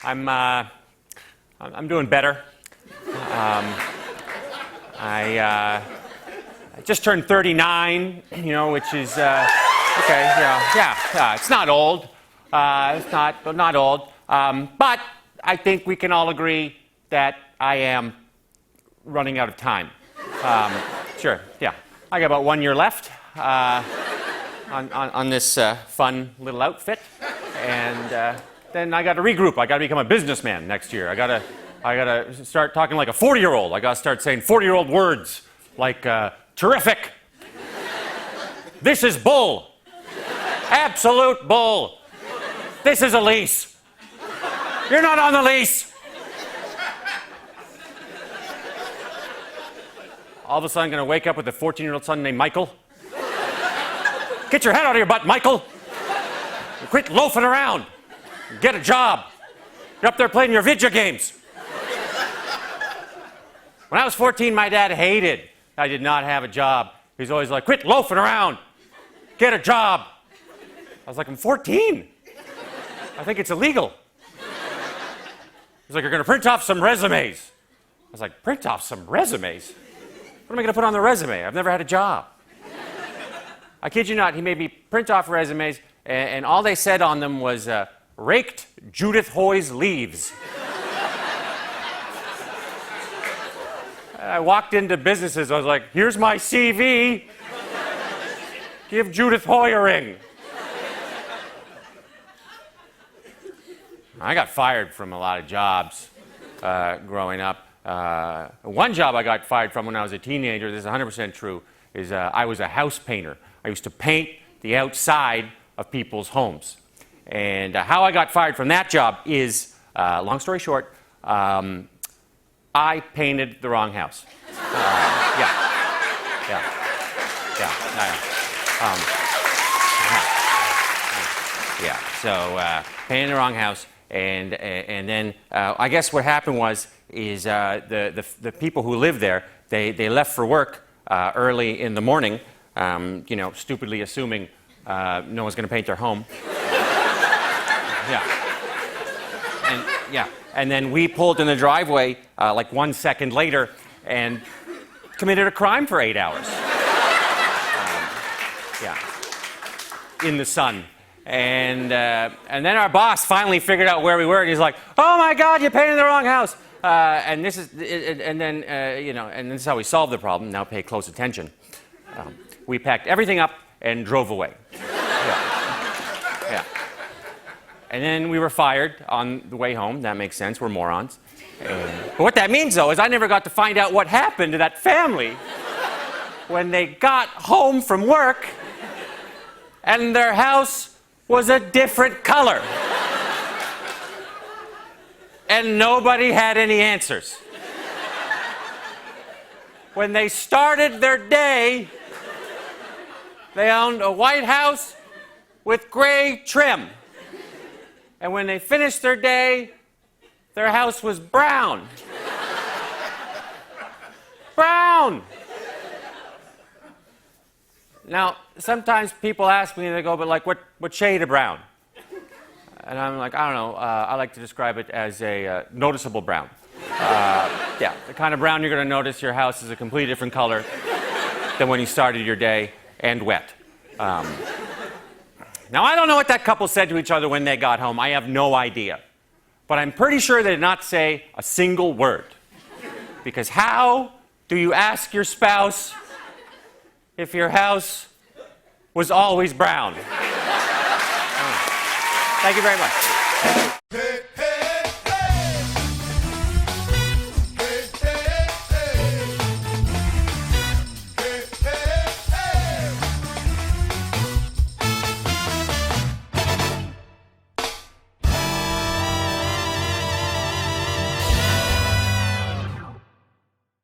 I'm doing better. I just turned 39, which is okay. Yeah. It's not old. It's not old. But I think we can all agree that I am running out of time. Sure. Yeah. I got about 1 year left on this fun little outfit, and then I got to regroup. I got to become a businessman next year. I gotta start talking like a 40-year-old. I got to start saying 40-year-old words like terrific. This is bull. Absolute bull. This is a lease. You're not on the lease. All of a sudden, I'm going to wake up with a 14-year-old son named Michael. Get your head out of your butt, Michael. Quit loafing around. Get a job. You're up there playing your video games. When I was 14, my dad hated I did not have a job. He's always like, quit loafing around. Get a job. I was like, I'm 14. I think it's illegal. He's like, you're going to print off some resumes. I was like, print off some resumes? What am I going to put on the resume? I've never had a job. I kid you not, he made me print off resumes, and all they said on them was, raked Judith Hoy's leaves. I walked into businesses, I was like, here's my CV. Give Judith Hoy a ring. I got fired from a lot of jobs growing up. One job I got fired from when I was a teenager, this is 100% true, is I was a house painter. I used to paint the outside of people's homes. And how I got fired from that job is, long story short, I painted the wrong house. So painted the wrong house, and then I guess what happened was the people who lived there, they left for work early in the morning, stupidly assuming no one's going to paint their home. And then we pulled in the driveway like 1 second later and committed a crime for 8 hours. In the sun. And then our boss finally figured out where we were, and he's like, "Oh my God, you painted the wrong house." And this is how we solved the problem. Now pay close attention. We packed everything up and drove away. And then we were fired on the way home. That makes sense. We're morons. But what that means, though, is I never got to find out what happened to that family when they got home from work and their house was a different color. And nobody had any answers. When they started their day, they owned a white house with gray trim. And when they finished their day, their house was brown. Brown! Now, sometimes people ask me, they go, but like, what shade of brown? And I'm like, I don't know. I like to describe it as a noticeable brown. The kind of brown you're going to notice your house is a completely different color than when you started your day, and wet. Now, I don't know what that couple said to each other when they got home. I have no idea. But I'm pretty sure they did not say a single word. Because how do you ask your spouse if your house was always brown? Thank you very much.